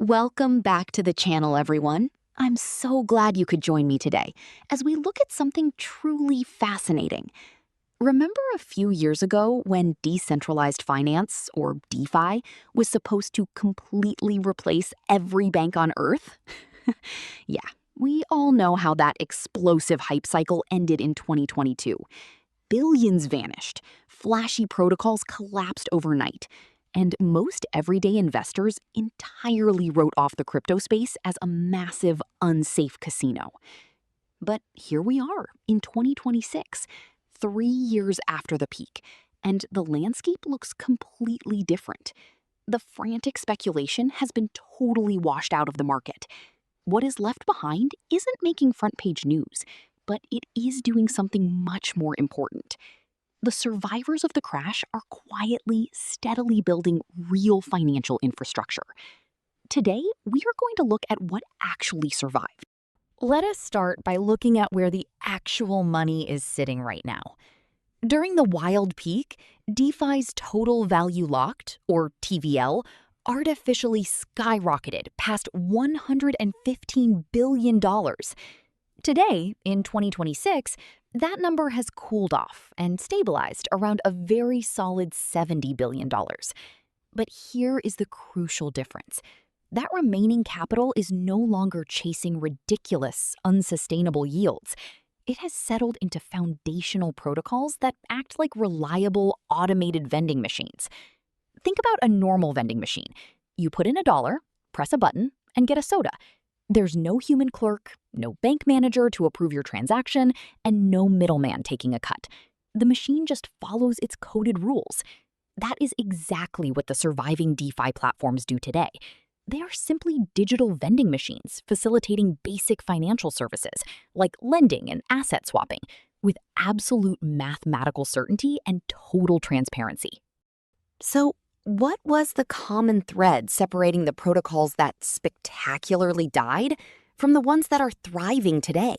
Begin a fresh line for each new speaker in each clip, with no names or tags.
Welcome back to the channel, everyone. I'm so glad you could join me today as we look at something truly fascinating. Remember a few years ago when decentralized finance, or DeFi, was supposed to completely replace every bank on Earth? Yeah, we all know how that explosive hype cycle ended in 2022. Billions vanished, flashy protocols collapsed overnight, and most everyday investors entirely wrote off the crypto space as a massive, unsafe casino. But here we are in 2026, 3 years after the peak, and the landscape looks completely different. The frantic speculation has been totally washed out of the market. What is left behind isn't making front page news, but it is doing something much more important. The survivors of the crash are quietly, steadily building real financial infrastructure. Today, we are going to look at what actually survived. Let us start by looking at where the actual money is sitting right now. During the wild peak, DeFi's total value locked, or TVL, artificially skyrocketed past $115 billion. Today, in 2026, that number has cooled off and stabilized around a very solid $70 billion. But here is the crucial difference. That remaining capital is no longer chasing ridiculous, unsustainable yields. It has settled into foundational protocols that act like reliable, automated vending machines. Think about a normal vending machine. You put in $1, press a button, and get a soda. There's no human clerk, no bank manager to approve your transaction, and no middleman taking a cut. The machine just follows its coded rules. That is exactly what the surviving DeFi platforms do today. They are simply digital vending machines facilitating basic financial services like lending and asset swapping with absolute mathematical certainty and total transparency. So, what was the common thread separating the protocols that spectacularly died from the ones that are thriving today?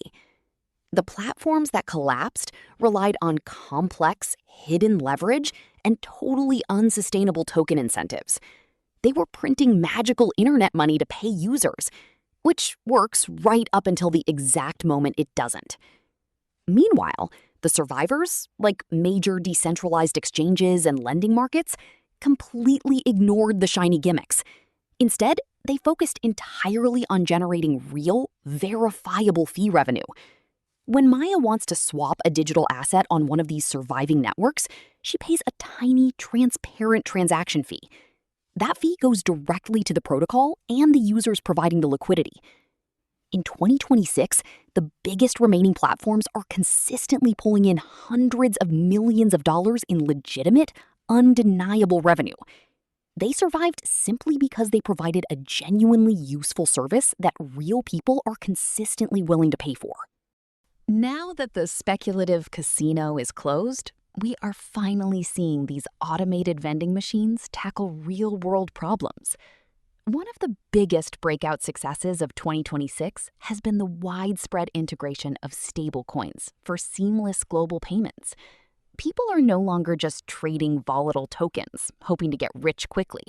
The platforms that collapsed relied on complex, hidden leverage and totally unsustainable token incentives. They were printing magical internet money to pay users, which works right up until the exact moment it doesn't. Meanwhile, the survivors, like major decentralized exchanges and lending markets, completely ignored the shiny gimmicks. Instead, they focused entirely on generating real, verifiable fee revenue. When Maya wants to swap a digital asset on one of these surviving networks, she pays a tiny, transparent transaction fee. That fee goes directly to the protocol and the users providing the liquidity. In 2026, the biggest remaining platforms are consistently pulling in hundreds of millions of dollars in legitimate, undeniable revenue. They survived simply because they provided a genuinely useful service that real people are consistently willing to pay for. Now that the speculative casino is closed, we are finally seeing these automated vending machines tackle real-world problems. One of the biggest breakout successes of 2026 has been the widespread integration of stablecoins for seamless global payments. People are no longer just trading volatile tokens, hoping to get rich quickly.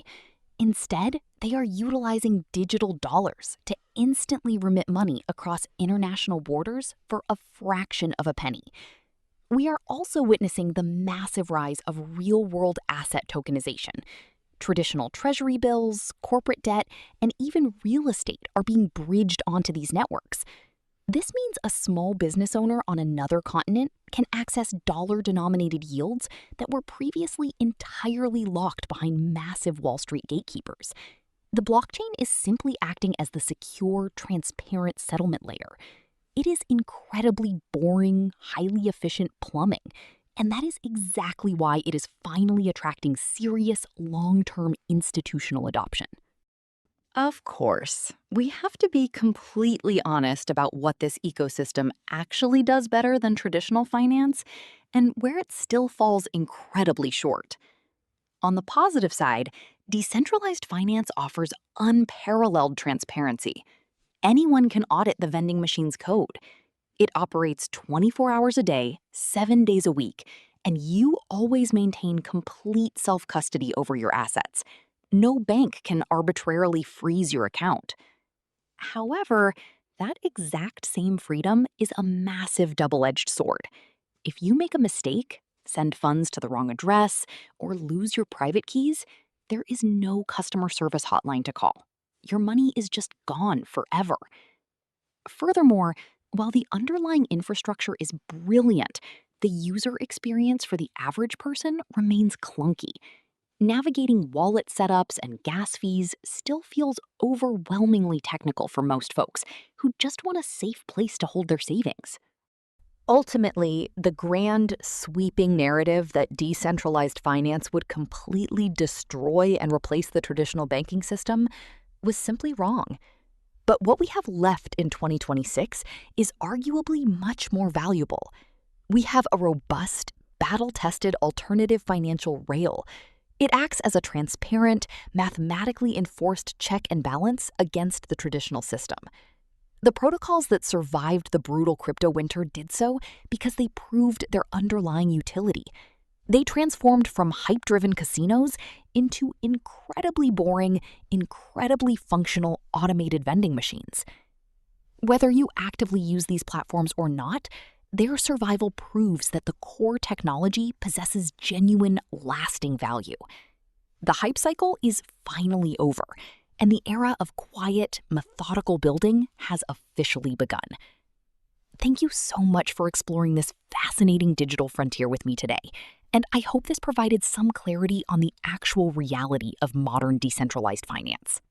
Instead, they are utilizing digital dollars to instantly remit money across international borders for a fraction of a penny. We are also witnessing the massive rise of real-world asset tokenization. Traditional treasury bills, corporate debt, and even real estate are being bridged onto these networks. This means a small business owner on another continent can access dollar-denominated yields that were previously entirely locked behind massive Wall Street gatekeepers. The blockchain is simply acting as the secure, transparent settlement layer. It is incredibly boring, highly efficient plumbing, and that is exactly why it is finally attracting serious, long-term institutional adoption. Of course, we have to be completely honest about what this ecosystem actually does better than traditional finance and where it still falls incredibly short. On the positive side, decentralized finance offers unparalleled transparency. Anyone can audit the vending machine's code. It operates 24 hours a day, 7 days a week, and you always maintain complete self-custody over your assets. No bank can arbitrarily freeze your account. However, that exact same freedom is a massive double-edged sword. If you make a mistake, send funds to the wrong address, or lose your private keys, there is no customer service hotline to call. Your money is just gone forever. Furthermore, while the underlying infrastructure is brilliant, the user experience for the average person remains clunky. Navigating wallet setups and gas fees still feels overwhelmingly technical for most folks who just want a safe place to hold their savings. Ultimately, the grand, sweeping narrative that decentralized finance would completely destroy and replace the traditional banking system was simply wrong. But what we have left in 2026 is arguably much more valuable. We have a robust, battle-tested alternative financial rail. It acts as a transparent, mathematically enforced check and balance against the traditional system. The protocols that survived the brutal crypto winter did so because they proved their underlying utility. They transformed from hype-driven casinos into incredibly boring, incredibly functional automated vending machines. Whether you actively use these platforms or not, their survival proves that the core technology possesses genuine, lasting value. The hype cycle is finally over, and the era of quiet, methodical building has officially begun. Thank you so much for exploring this fascinating digital frontier with me today, and I hope this provided some clarity on the actual reality of modern decentralized finance.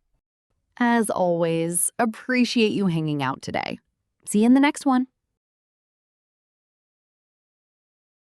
As always, appreciate you hanging out today. See you in the next one.